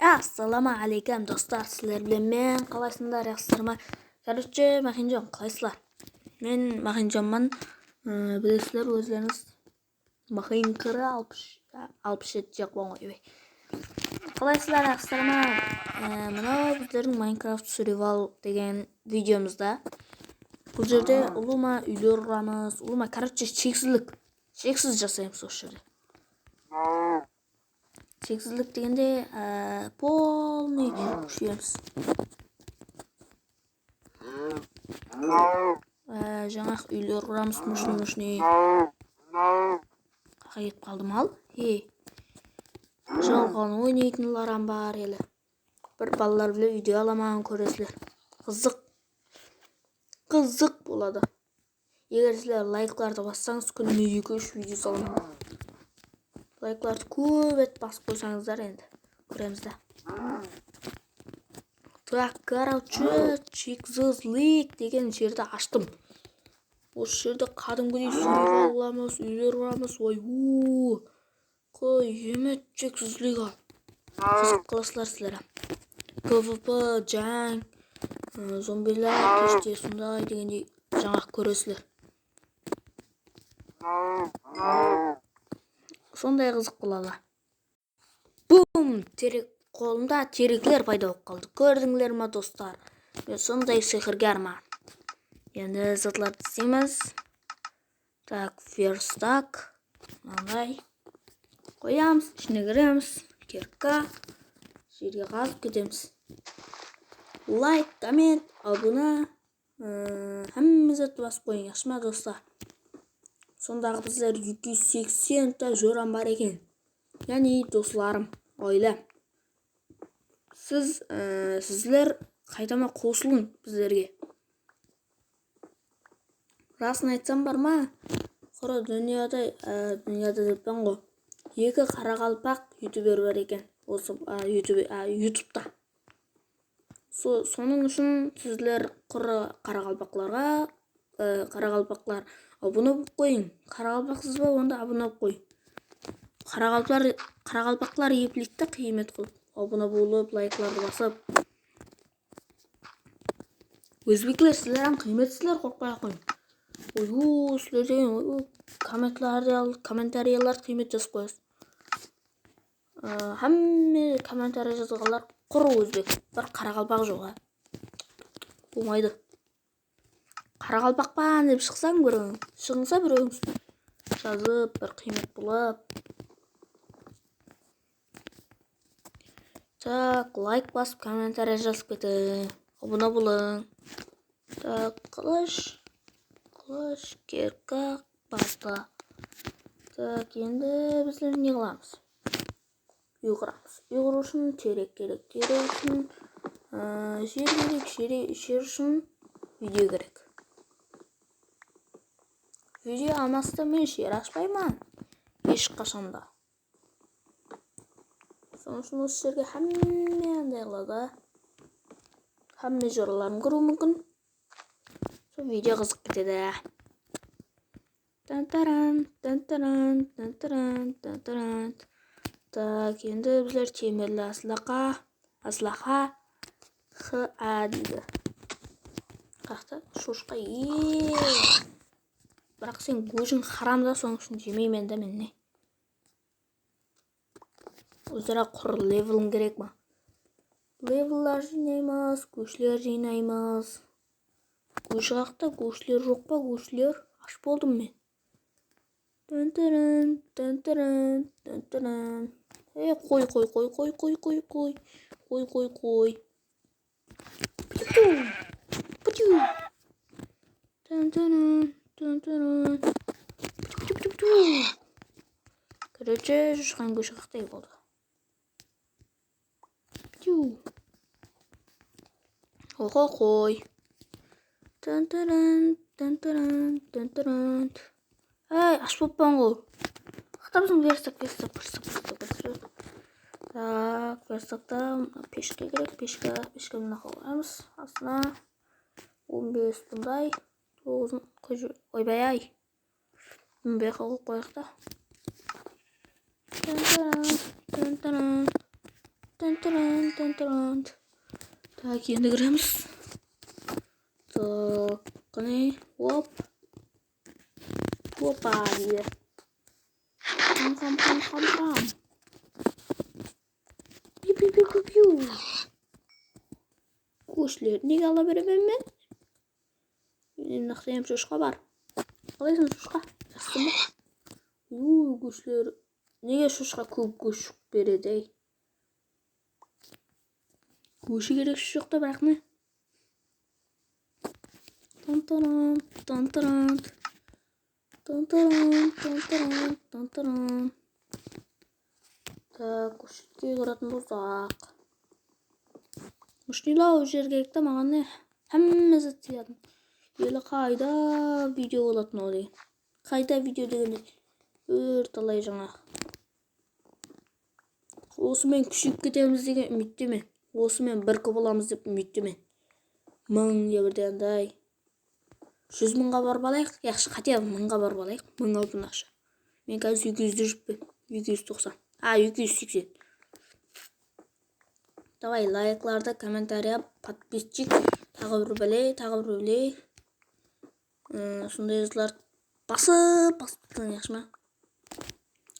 Ассаламу алейкум достар, сіздер білем мен қалайсыңдар, жақсылар ма? Короче, Махинжон, қалайсыздар? Мен Махинжонман, білесіздер өздеріңіз Махинкірі 67 жақпан ойбай. Қалайсыздар, жақсылар ма? Мынау біздердің Майнкрафт Survival деген видеомызда. Бұл жерде ұлыма үйлер ұрамыз, ұлыма, короче, шексіз жасаймыз осы жерде. Шексіздік дегенде полный күшейеміз. Жаңақ үйлер құрамыз, мүшіне. Қаға кетіп қалдым ал. Жалған ойнайтынларам бар елі. Бір балалар біле видео аламаған көресілер. Қызық болады. Егер сілер лайкларды бассаңыз, күніне 2-3 видео саламын. Лайкларды көп басып қойсаңыздар енді көремізді. Так, короче, шексіздік деген жерді аштым. Осы жерде қадымгідей сурвал аламыз, үйлер аламыз. Қой, емет шексіздік ал. Қызық қыласылар сілер. ПВП, жаң, зомбилар, кеште сондай дегендей жаңақ көресілер. Сондай қызық болады. Бум! Қолымда теректер пайда болып қалды. Көрдіңдер ма достар? Мен сондай сиқыргармын. Енді затларды істейміз. Так, верстак. Мынандай. Қоямыз, ішіне кіреміз. Кирка. Жерге қазып кетеміз. Лайк, коммент, абона. Әмізетті басып қойыңыз ма достар? Сондағы біздер 280-та жөрам бар екен. Яғни достарым, ойлы. Сіздер қайтама қосылың біздерге. Расын айтсам бар ма? Құра дүнияда деппен ғой. 2 қарақалпақ ютубер бар екен. Осы ютубта. Соның үшін сіздер құра қарақалпақлар абона болып қойың. Қарақалпақсыз ба, онда абона болып қой. Қарақалпақлар еплікті қиемет қылып. Абона болып, лайкларды басып. Өзбекілер, сілерін қиметсілер қорқпай қойын. Сілер деген комментарияларды қимет жазып қойыз. Әмме комментария жазғалар құры өзбек. Бір қарақалпақ жоға. Болмайды. Қарақалпақпан деп шықсаң шығынса біреуіңіз жазып, бір қимет болып. Так, лайк басып, комментария жазып кеті. Абона болың. Так, қылыш, керка, баста. Так, енді біздер не қыламыз? Үй құрамыз. Үй құру үшін терек керек. Терек үшін жер керек. Жер үшін видео керек. Видео алмасты мен жер ашпаймын. Еш қашанда. Соның үшін осы жерге әмме андай қылады. Әмме жораларын көру мүмкін. Сол видео қызық кетеді. Тантаран. Так, енді біздер темірлі аслақа дейді. Қақты шошқа бірақ сен көжің харамда, соның үшін жемеймен де мен не. Өздері құр левелің керек ма? Левеллар жинаймыз, көшілер жинаймыз. Көші қақта, көшілер жоқ па, көшілер? Аш болдым мен. Тантаран. Қой. Тантаран. Короче, шыққан көші қақтай болды. Қой. Тантаран. Ай, аш болпан ғой. Қақтапсың верстак. Так, верстакта пешке керек. Пешке мына қоямыз. Астына 15 бұндай. 9 ойбай. 15 қылып қойықта. Так, енді кіреміз. Так, қане, оп. Опа, дейді. Қам. Пиу. Көшілер, неге ала беремін мен? Мен нақтайым шошқа бар. Қалайсың шошқа? Жақсы ма? Көшілер, неге шошқа көп көш береді, ей? Көші керек жоқ та, бірақ не? Тантаран. Так, көшетке қаратын болсақ. Мұшнилау жер керек та маған не? Әммізі тиядым. Елі қайда видео болатын ол деген. Қайда видео дегенде талай жаңа. Осымен күшіп кетеміз деген үміттемен. Осымен бір боламыз деп үміттемен. 1000 еврден андай. 100 мыңға барып алайық. Яқшы қате 1000-ға барып алайық. 1000 алтын ақша. Мен қазір 200-де жүріппен. 290. 280. Давай лайкларды, комментария, подписчик, тағы бір біле. Сондай жазылар басып яқшы ма?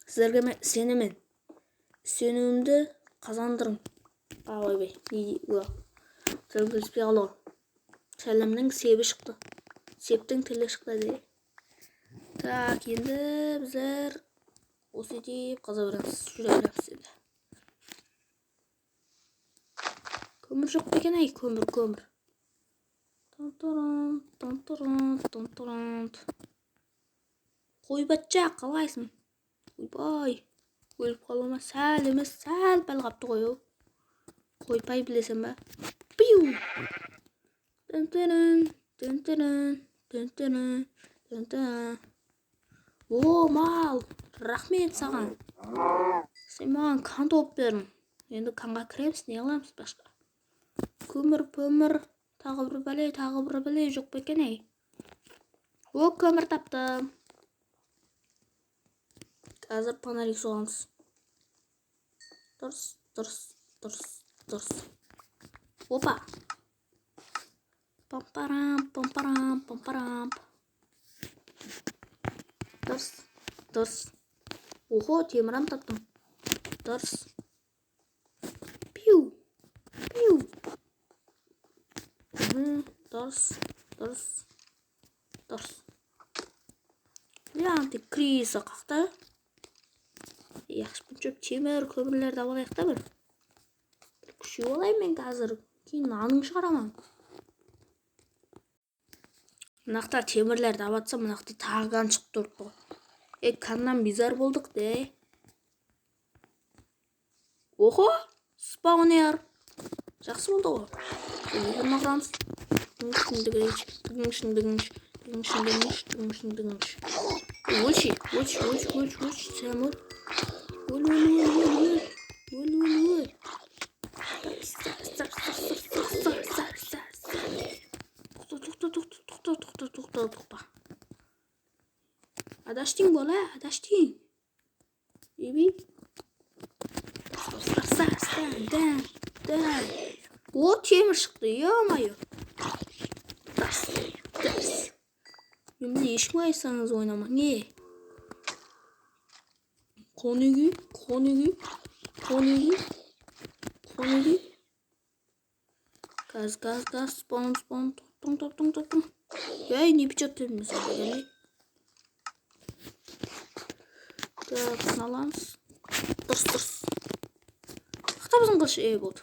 Сіздерге мен сенемін. Сенімімді қазандырың. Ойбай. Сәлемдеспей қалу. Сәлемнің себі шықты. Септің тілі шықты де. Так, енді біздер осы деп қаза береміз. Жүре береміз енді. Көмір жоқ бекен ай, көмір. Тантаран. Қой бәтча, қалайсың? Ойбай. Өліп қалуыма сәл емес, сәл қапты қой. Қойпай білесің ба? Пиу. Тантаран. О, мал. Рахмет саған. Сен маған қан тауып бердің. Енді қанға кіреміз, не аламыз башқа? Көмір. Тағы бір бәле жоқ бекен ей. О, көмір таптым. Қазір фонарик соғамыз. Дұрыс. Опа. Пампарам. Дұрыс. Охо, темірам таптым. Дұрыс. Пиу. Дұрыс. Янты крisa қақты. Яқшы бүнчөп темір көмірлерді алайық та бір. Күші олай мен қазір. Кейін аның шығарамам. Мынақта темірлерді абатсам, мынақта тағыған шықты ұртты. Каннан бизар болдық де. Охо, спаунер. Жақсы болды ғой. Егерме құрамыз. Өлші. Сәм өл. Өл. Тоқта. Адаштың бола, адаштың. Еби. Да. О, темір шықты, е-майы. Дәрс. Мен ешкім айтсаңыз ойнама. Не? Қонеги. Газ. Спон. Тоқтың. Ей, не печет дедім мысалы. Так, сыналамыз. Дұрыс. Қақта біздің қылшы, болды.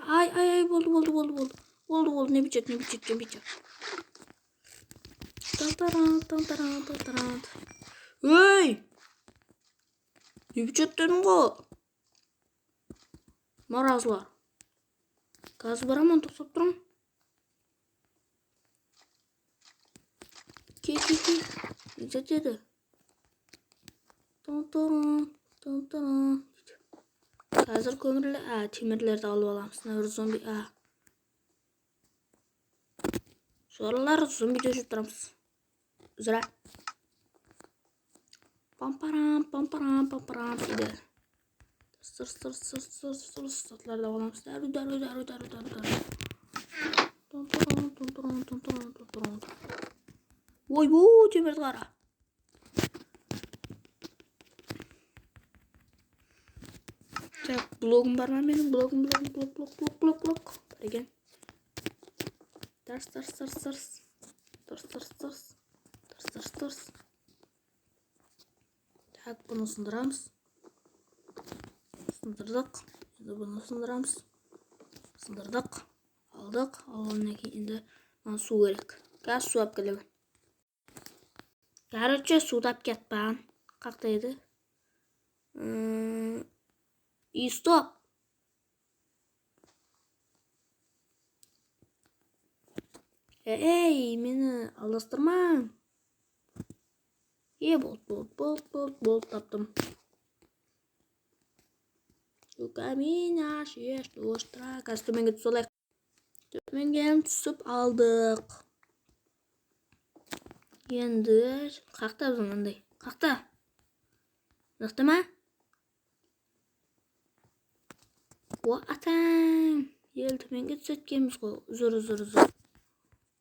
Ай, болды. Не бечет. Тантаран. Ей! Не бечет дедің ғой? Маразлар. Газ барамын, тоқтап тұрым. Ке. Не жетеді? Тантаран. Қазір темірлерді алып аламыз. Навір зомби. Sorular zombi dövüştürümüz. Üzere. Pamparam pamparam pamparam ide. Sır satlarda olamız. Daru. Tontoron. Oy bu çevirdi kara. Blogum var mı benim? Blog. Again. Ters. Так, bunu sındıramız. Sındırdık. Şimdi bunu sındıramız. Sındırdık. Aldık. Alғаннан кейін енді маған су керек. Қазір су алып келемін. Короче, суды алып кетпен. Қақта еді? И стоп. Эй, мені алдастырмаң. Болт таптым. У камина шеш тоштра. Қазір төменге түсіп алайық. Төменге түсіп алдық. Енді қақта біздің андай. Қақта. Нақты ма? О, атам. Ел төменге түсеткенбіз ғой. Ұзыр.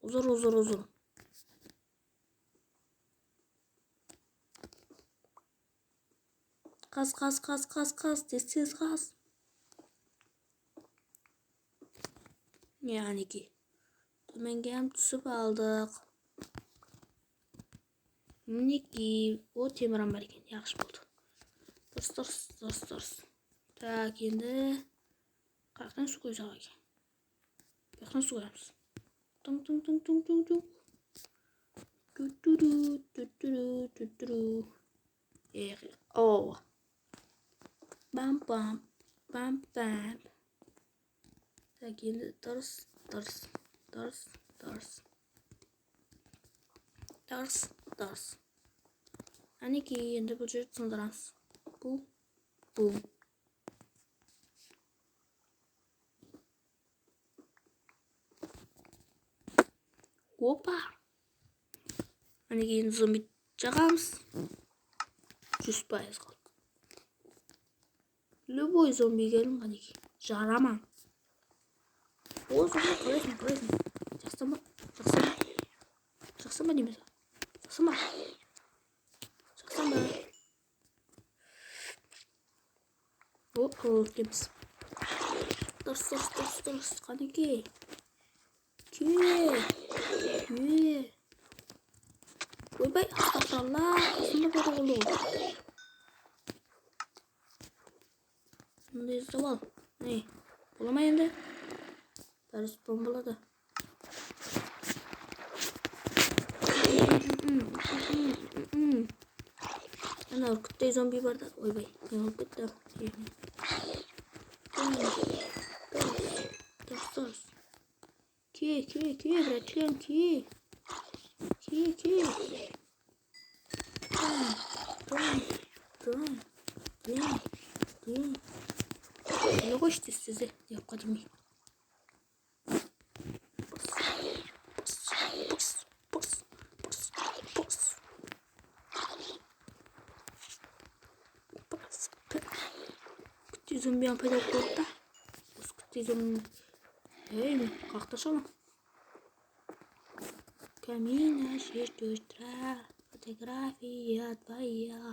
Ұзыр. Қаз. Тез қаз. Яғнеки. Төменге түсіп алдық. Мінеки. О, теміран бар екен. Яқшы болды. Дұрыс. Так, енді қақтан су қойсақ екен. Қақтан су қоямыз. Тың. О. Бам. Так, енді дұрыс. Әнеки, енді бұл жерді сындырамыз. Бум. Опа. Әнеки, енді зомби жағамыз. 100% қалды. Любой зомби келін қанеки. Жараман. О, зомби қалайсың. Жақсы ма демесі? Жақсы ма? О, өткеміз. Дұрыс. Қанеки. Ойбай, астапыралла. Қасында бері қолы ғой. Мұнда естіп ал. Бола ма енді? Бәрі спон болады. Ана үркіттей зомби бар да. Ойбай, не болып кетті. Дұрыс. Ке, братчлен, ке. Не хочете сізді деп қадымай. Пос. Күтті зомбиян пайда болып та. Осы күтті зомбиян. Қақташама. Камина шеш тоштра. Фотография твоя.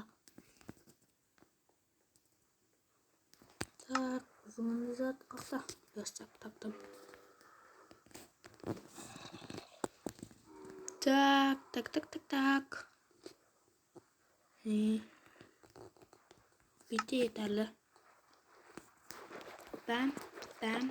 Так, uzun назад қақта. Ястап таптым. Так. Bitti yeterli. Bam. Bam.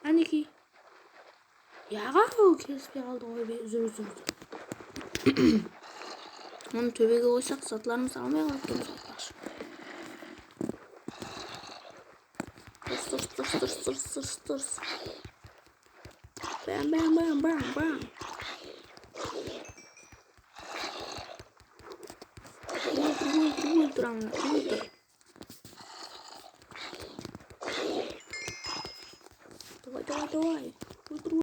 Әнеки. Яға келіспей қалды ғой бе. Үзір. Оны төбеге қойсақ, сатыларымыз алмай қалып келіп сатпақшы. Дұрыс. Бам. Ультрамын ультр. Давай. Ультра.